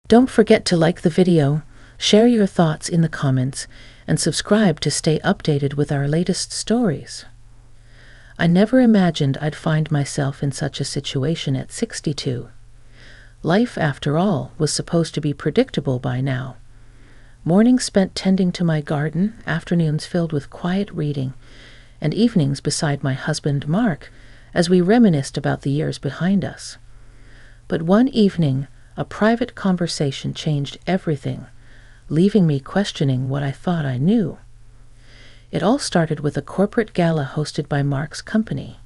Don't forget to like the video, share your thoughts in the comments, and subscribe to stay updated with our latest stories. I never imagined I'd find myself in such a situation at 62. Life, after all, was supposed to be predictable by now. Mornings spent tending to my garden, afternoons filled with quiet reading, and evenings beside my husband Mark as we reminisced about the years behind us. But one evening, a private conversation changed everything, leaving me questioning what I thought I knew. It all started with a corporate gala hosted by Mark's company.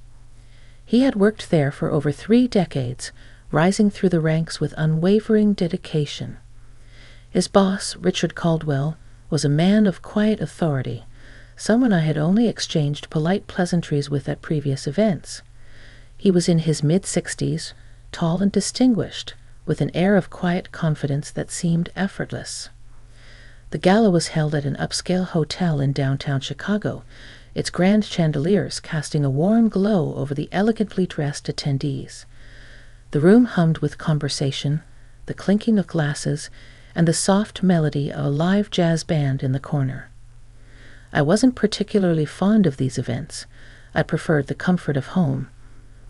He had worked there for over 3 decades, rising through the ranks with unwavering dedication. His boss, Richard Caldwell, was a man of quiet authority, someone I had only exchanged polite pleasantries with at previous events. He was in his mid-60s, tall and distinguished, with an air of quiet confidence that seemed effortless. The gala was held at an upscale hotel in downtown Chicago, its grand chandeliers casting a warm glow over the elegantly dressed attendees. The room hummed with conversation, the clinking of glasses, and the soft melody of a live jazz band in the corner. I wasn't particularly fond of these events. I preferred the comfort of home.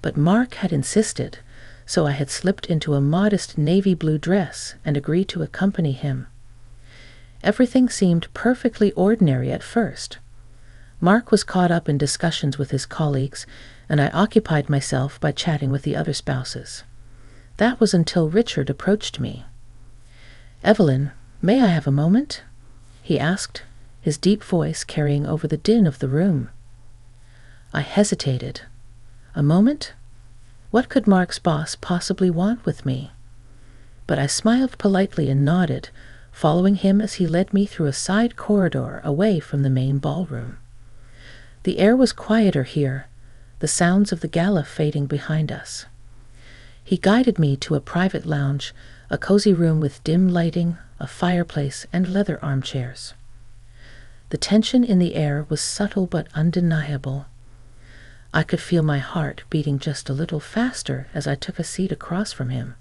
But Mark had insisted, so I had slipped into a modest navy blue dress and agreed to accompany him. Everything seemed perfectly ordinary at first. Mark was caught up in discussions with his colleagues, and I occupied myself by chatting with the other spouses. That was until Richard approached me. "Evelyn, may I have a moment?" he asked, his deep voice carrying over the din of the room. I hesitated. A moment? What could Mark's boss possibly want with me? But I smiled politely and nodded, following him as he led me through a side corridor away from the main ballroom. The air was quieter here, the sounds of the gala fading behind us. He guided me to a private lounge, a cozy room with dim lighting, a fireplace, and leather armchairs. The tension in the air was subtle but undeniable. I could feel my heart beating just a little faster as I took a seat across from him.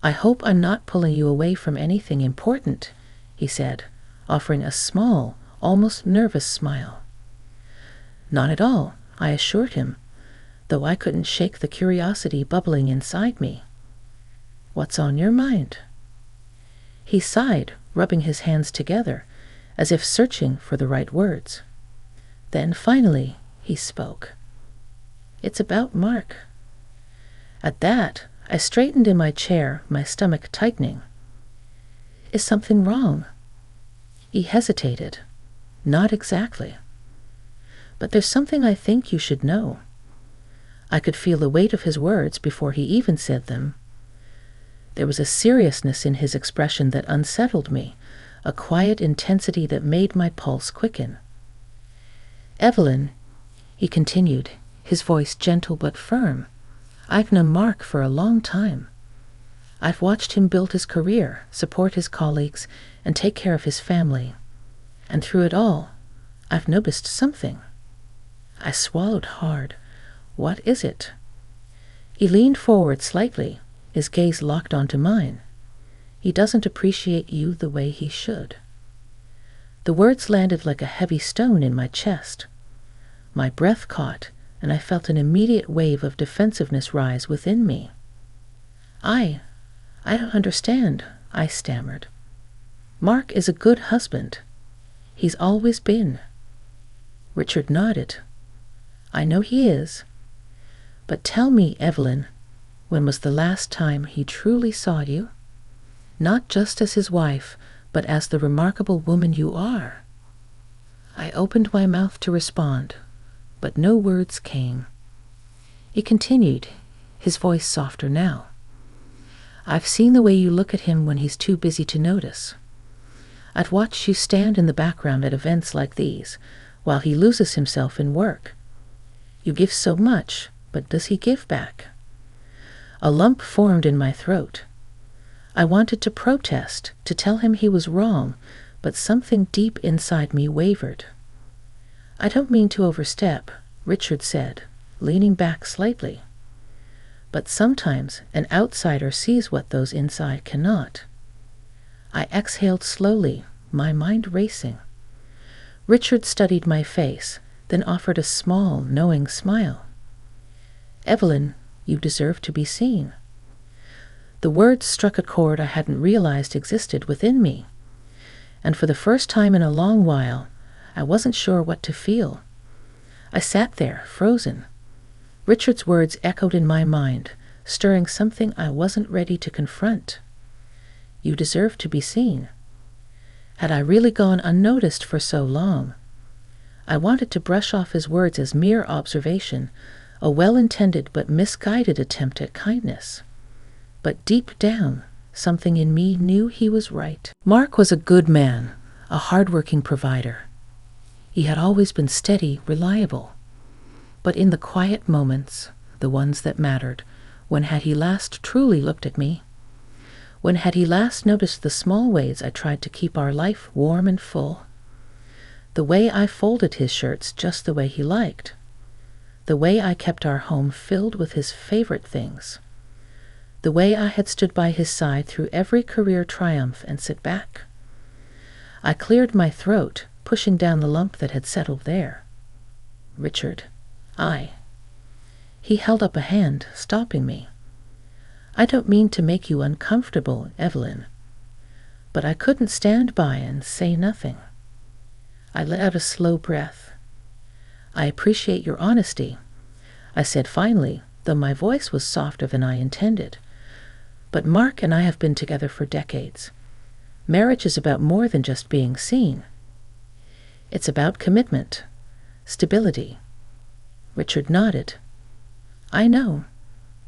"I hope I'm not pulling you away from anything important," he said, offering a small, almost nervous smile. "Not at all," I assured him, though I couldn't shake the curiosity bubbling inside me. "What's on your mind?" He sighed, rubbing his hands together, as if searching for the right words. Then finally he spoke. "It's about Mark." At that, I straightened in my chair, my stomach tightening. "Is something wrong?" He hesitated. "Not exactly. But there's something I think you should know." I could feel the weight of his words before he even said them. There was a seriousness in his expression that unsettled me, a quiet intensity that made my pulse quicken. "Evelyn," he continued, his voice gentle but firm, "I've known Mark for a long time. I've watched him build his career, support his colleagues, and take care of his family. And through it all, I've noticed something." I swallowed hard. "What is it?" He leaned forward slightly, his gaze locked onto mine. "He doesn't appreciate you the way he should." The words landed like a heavy stone in my chest. My breath caught, and I felt an immediate wave of defensiveness rise within me. I don't understand," I stammered. "Mark is a good husband. He's always been." Richard nodded. "I know he is. But tell me, Evelyn, when was the last time he truly saw you? Not just as his wife, but as the remarkable woman you are." I opened my mouth to respond, but no words came. He continued, his voice softer now. "I've seen the way you look at him when he's too busy to notice. I've watched you stand in the background at events like these, while he loses himself in work. You give so much, but does he give back?" A lump formed in my throat. I wanted to protest, to tell him he was wrong, but something deep inside me wavered. "I don't mean to overstep," Richard said, leaning back slightly. but sometimes an outsider sees what those inside cannot. I exhaled slowly, my mind racing. Richard studied my face, then offered a small, knowing smile. "Evelyn, you deserve to be seen." The words struck a chord I hadn't realized existed within me, and for the first time in a long while, I wasn't sure what to feel. I sat there, frozen. Richard's words echoed in my mind, stirring something I wasn't ready to confront. You deserve to be seen. Had I really gone unnoticed for so long? I wanted to brush off his words as mere observation, a well-intended but misguided attempt at kindness. But deep down, something in me knew he was right. Mark was a good man, a hard-working provider. He had always been steady, reliable. But in the quiet moments, the ones that mattered, when had he last truly looked at me? When had he last noticed the small ways I tried to keep our life warm and full? The way I folded his shirts just the way he liked. The way I kept our home filled with his favorite things. The way I had stood by his side through every career triumph and sit back. I cleared my throat, pushing down the lump that had settled there. Richard, He held up a hand, stopping me. "I don't mean to make you uncomfortable, Evelyn, but I couldn't stand by and say nothing." I let out a slow breath. "I appreciate your honesty," I said finally, though my voice was softer than I intended. "But Mark and I have been together for decades. Marriage is about more than just being seen. It's about commitment, stability." Richard nodded. "I know,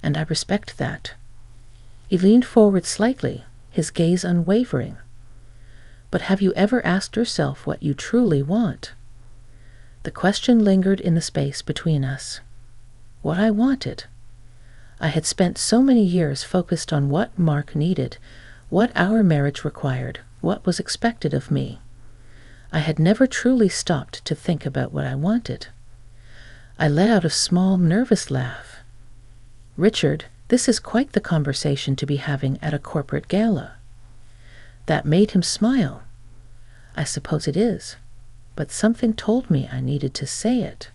and I respect that." He leaned forward slightly, his gaze unwavering. "But have you ever asked yourself what you truly want?" The question lingered in the space between us. What I wanted. I had spent so many years focused on what Mark needed, what our marriage required, what was expected of me. I had never truly stopped to think about what I wanted. I let out a small, nervous laugh. "Richard, this is quite the conversation to be having at a corporate gala." That made him smile. "I suppose it is, but something told me I needed to say it."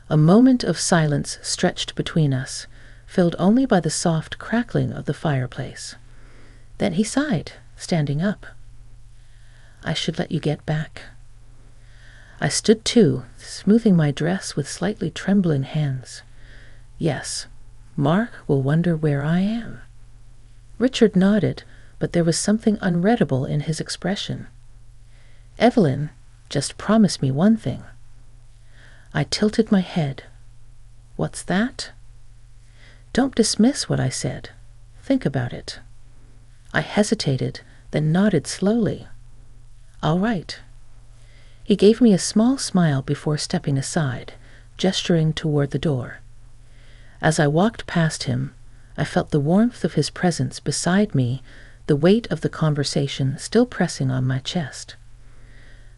A moment of silence stretched between us, filled only by the soft crackling of the fireplace. Then he sighed, standing up. "I should let you get back." I stood too, smoothing my dress with slightly trembling hands. "Yes, Mark will wonder where I am." Richard nodded, but there was something unreadable in his expression. "Evelyn, just promise me one thing." I tilted my head. "What's that?" "Don't dismiss what I said. Think about it." I hesitated, then nodded slowly. "All right." He gave me a small smile before stepping aside, gesturing toward the door. As I walked past him, I felt the warmth of his presence beside me, the weight of the conversation still pressing on my chest.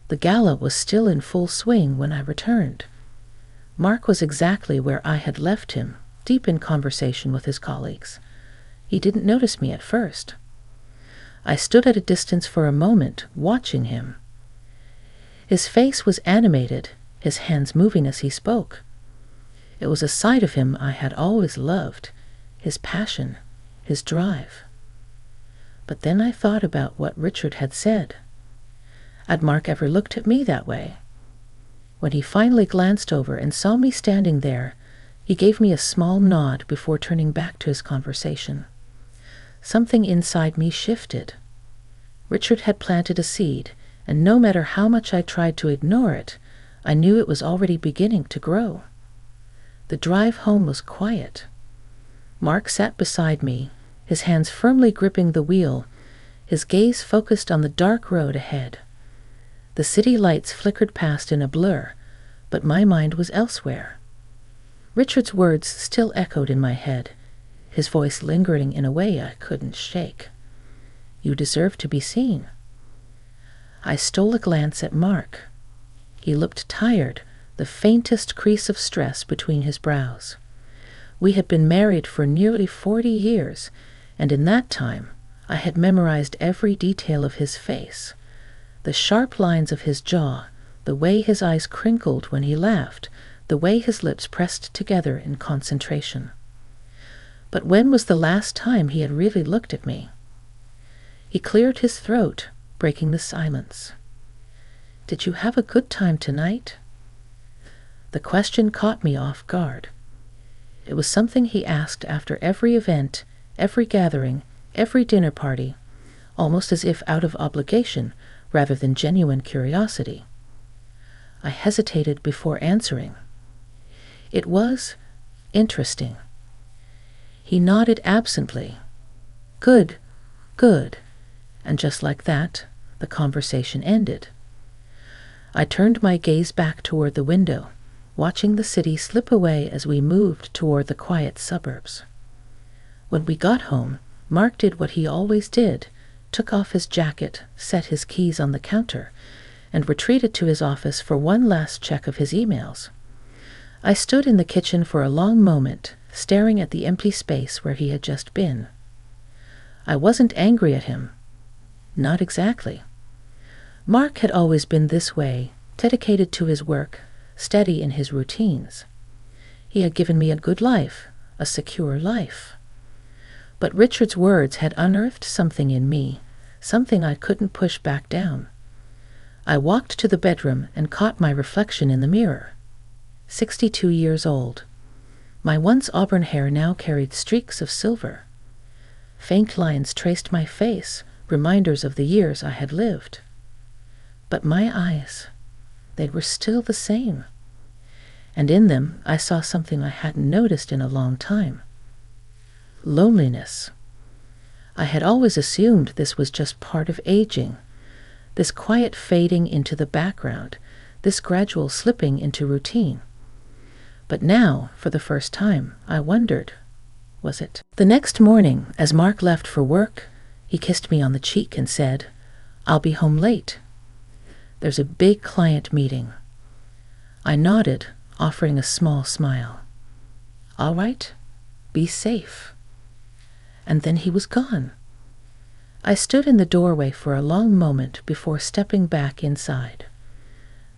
The gala was still in full swing when I returned. Mark was exactly where I had left him, deep in conversation with his colleagues. He didn't notice me at first. I stood at a distance for a moment, watching him. His face was animated, his hands moving as he spoke. It was a side of him I had always loved, his passion, his drive. But then I thought about what Richard had said. Had Mark ever looked at me that way? When he finally glanced over and saw me standing there, he gave me a small nod before turning back to his conversation. Something inside me shifted. Richard had planted a seed, and no matter how much I tried to ignore it, I knew it was already beginning to grow. The drive home was quiet. Mark sat beside me, his hands firmly gripping the wheel, his gaze focused on the dark road ahead. The city lights flickered past in a blur, but my mind was elsewhere. Richard's words still echoed in my head, his voice lingering in a way I couldn't shake. "You deserve to be seen." I stole a glance at Mark. He looked tired, the faintest crease of stress between his brows. We had been married for nearly 40 years, and in that time I had memorized every detail of his face. The sharp lines of his jaw, the way his eyes crinkled when he laughed, the way his lips pressed together in concentration. But when was the last time he had really looked at me? He cleared his throat, breaking the silence. "Did you have a good time tonight?" The question caught me off guard. It was something he asked after every event, every gathering, every dinner party, almost as if out of obligation rather than genuine curiosity. I hesitated before answering. It was interesting. He nodded absently. "Good, good." And just like that, the conversation ended. I turned my gaze back toward the window, watching the city slip away as we moved toward the quiet suburbs. When we got home, Mark did what he always did, took off his jacket, set his keys on the counter, and retreated to his office for one last check of his emails. I stood in the kitchen for a long moment, staring at the empty space where he had just been. I wasn't angry at him. Not exactly. Mark had always been this way, dedicated to his work, steady in his routines. He had given me a good life, a secure life. But Richard's words had unearthed something in me, something I couldn't push back down. I walked to the bedroom and caught my reflection in the mirror. 62 years old. My once auburn hair now carried streaks of silver. Faint lines traced my face, reminders of the years I had lived. But my eyes, they were still the same. And in them I saw something I hadn't noticed in a long time. Loneliness. I had always assumed this was just part of aging, this quiet fading into the background, this gradual slipping into routine. But now, for the first time, I wondered, was it? The next morning, as Mark left for work, he kissed me on the cheek and said, "I'll be home late. There's a big client meeting." I nodded, offering a small smile. "All right, be safe." And then he was gone. I stood in the doorway for a long moment before stepping back inside.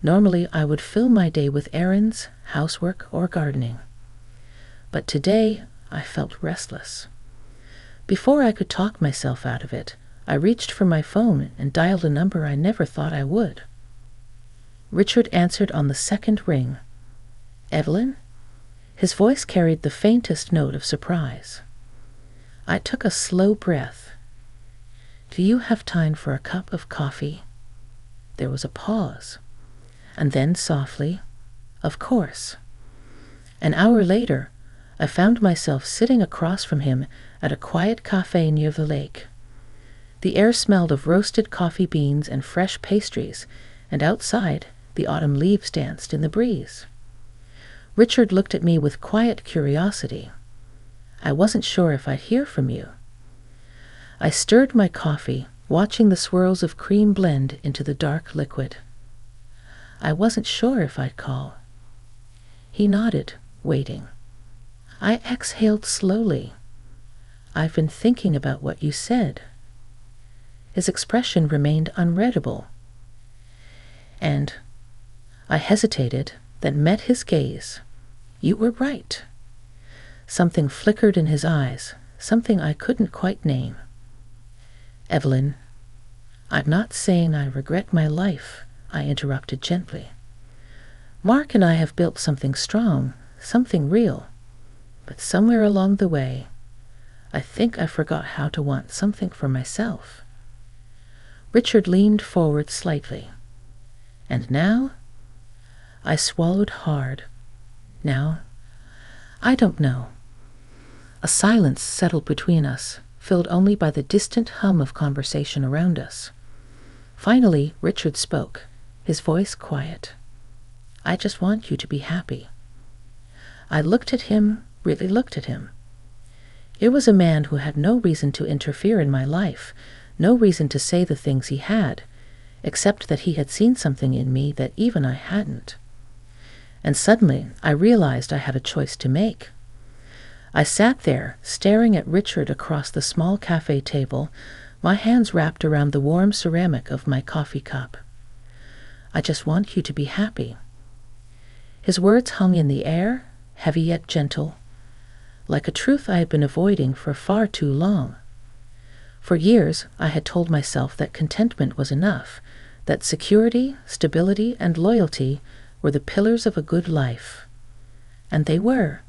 Normally, I would fill my day with errands, housework, or gardening. But today, I felt restless. Before I could talk myself out of it, I reached for my phone and dialed a number I never thought I would. Richard answered on the second ring. "Evelyn?" His voice carried the faintest note of surprise. I took a slow breath. "Do you have time for a cup of coffee?" There was a pause. And then softly, "Of course." An hour later, I found myself sitting across from him at a quiet cafe near the lake. The air smelled of roasted coffee beans and fresh pastries, and outside, the autumn leaves danced in the breeze. Richard looked at me with quiet curiosity. "I wasn't sure if I'd hear from you." I stirred my coffee, watching the swirls of cream blend into the dark liquid. "I wasn't sure if I'd call." He nodded, waiting. I exhaled slowly. "I've been thinking about what you said." His expression remained unreadable. And I hesitated, then met his gaze. "You were right." Something flickered in his eyes, something I couldn't quite name. "Evelyn, I'm not saying I regret my life," I interrupted gently. "Mark and I have built something strong, something real. But somewhere along the way, I think I forgot how to want something for myself." Richard leaned forward slightly. "And now?" I swallowed hard. "Now? I don't know." A silence settled between us, filled only by the distant hum of conversation around us. Finally, Richard spoke, his voice quiet. "I just want you to be happy." I looked at him, really looked at him. Here was a man who had no reason to interfere in my life, no reason to say the things he had, except that he had seen something in me that even I hadn't. And suddenly I realized I had a choice to make. I sat there, staring at Richard across the small cafe table, my hands wrapped around the warm ceramic of my coffee cup. "I just want you to be happy." His words hung in the air, heavy yet gentle, like a truth I had been avoiding for far too long. For years, I had told myself that contentment was enough, that security, stability, and loyalty were the pillars of a good life. And they were.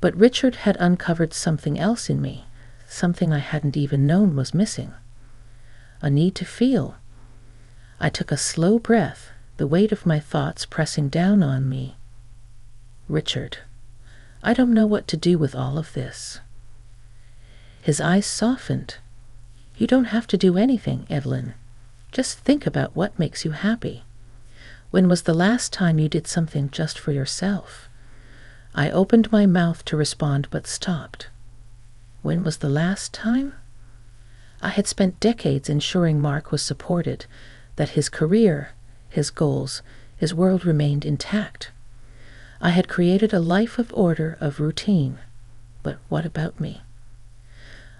But Richard had uncovered something else in me, something I hadn't even known was missing. A need to feel. I took a slow breath, the weight of my thoughts pressing down on me. "Richard, I don't know what to do with all of this." His eyes softened. "You don't have to do anything, Evelyn. Just think about what makes you happy. When was the last time you did something just for yourself?" I opened my mouth to respond but stopped. When was the last time? I had spent decades ensuring Mark was supported, that his career, his goals, his world remained intact. I had created a life of order, of routine. But what about me?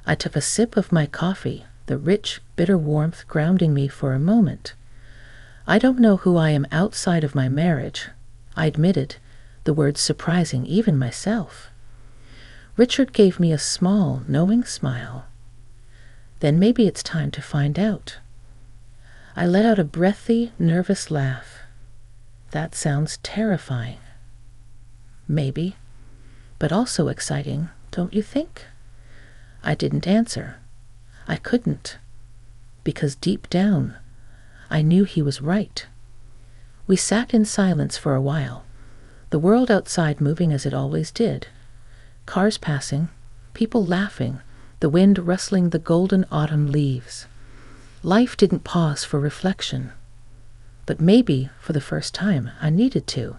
I took a sip of my coffee, the rich, bitter warmth grounding me for a moment. "I don't know who I am outside of my marriage," I admitted, the words surprising even myself. Richard gave me a small, knowing smile. "Then maybe it's time to find out." I let out a breathy, nervous laugh. "That sounds terrifying." "Maybe, but also exciting, don't you think?" I didn't answer. I couldn't, because deep down, I knew he was right. We sat in silence for a while, the world outside moving as it always did. Cars passing, people laughing, the wind rustling the golden autumn leaves. Life didn't pause for reflection. But maybe, for the first time, I needed to.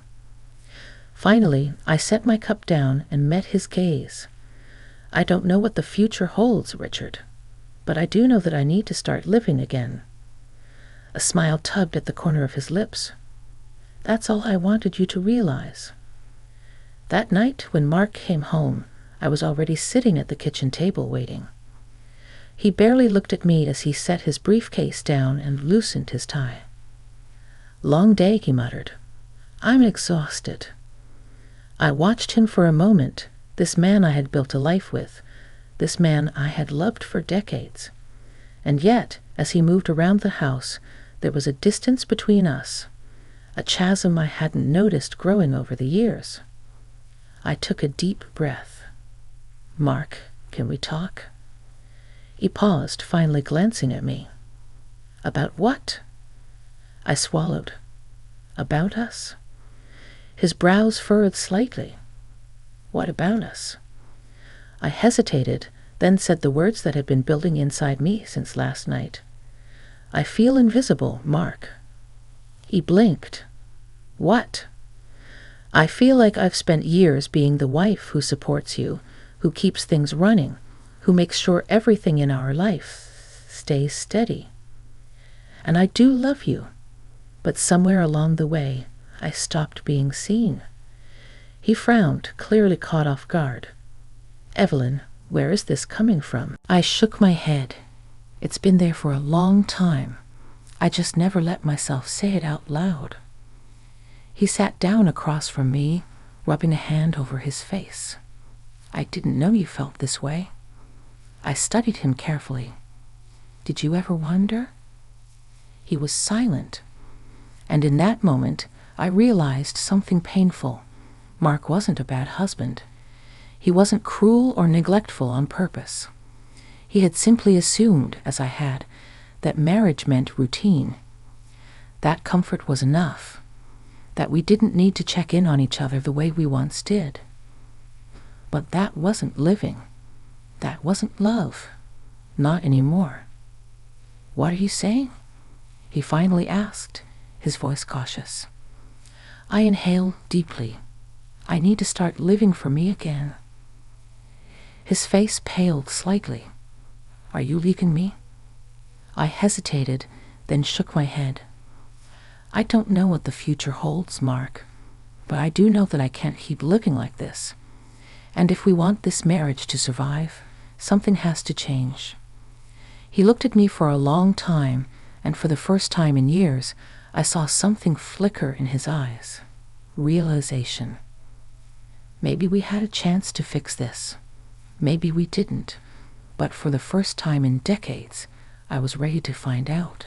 Finally, I set my cup down and met his gaze. "I don't know what the future holds, Richard, but I do know that I need to start living again." A smile tugged at the corner of his lips. "That's all I wanted you to realize." That night, when Mark came home, I was already sitting at the kitchen table waiting. He barely looked at me as he set his briefcase down and loosened his tie. "Long day," he muttered. "I'm exhausted." I watched him for a moment, this man I had built a life with, this man I had loved for decades. And yet, as he moved around the house, there was a distance between us, a chasm I hadn't noticed growing over the years. I took a deep breath. "Mark, can we talk?" He paused, finally glancing at me. "About what?" I swallowed. "About us?" His brows furrowed slightly. "What about us?" I hesitated, then said the words that had been building inside me since last night. "I feel invisible, Mark." He blinked. "What?" "I feel like I've spent years being the wife who supports you, who keeps things running, who makes sure everything in our life stays steady. And I do love you, but somewhere along the way, I stopped being seen." He frowned, clearly caught off guard. "Evelyn, where is this coming from?" I shook my head. "It's been there for a long time. I just never let myself say it out loud." He sat down across from me, rubbing a hand over his face. "I didn't know you felt this way." I studied him carefully. "Did you ever wonder?" He was silent, and in that moment, I realized something painful. Mark wasn't a bad husband. He wasn't cruel or neglectful on purpose. He had simply assumed, as I had, that marriage meant routine. That comfort was enough. That we didn't need to check in on each other the way we once did. But that wasn't living. That wasn't love. Not anymore. "What are you saying?" he finally asked, his voice cautious. I inhaled deeply. "I need to start living for me again." His face paled slightly. "Are you leaving me?" I hesitated, then shook my head. "I don't know what the future holds, Mark, but I do know that I can't keep living like this. And if we want this marriage to survive, something has to change. He looked at me for a long time, and for the first time in years, I saw something flicker in his eyes. Realization. Maybe we had a chance to fix this. Maybe we didn't. But for the first time in decades, I was ready to find out.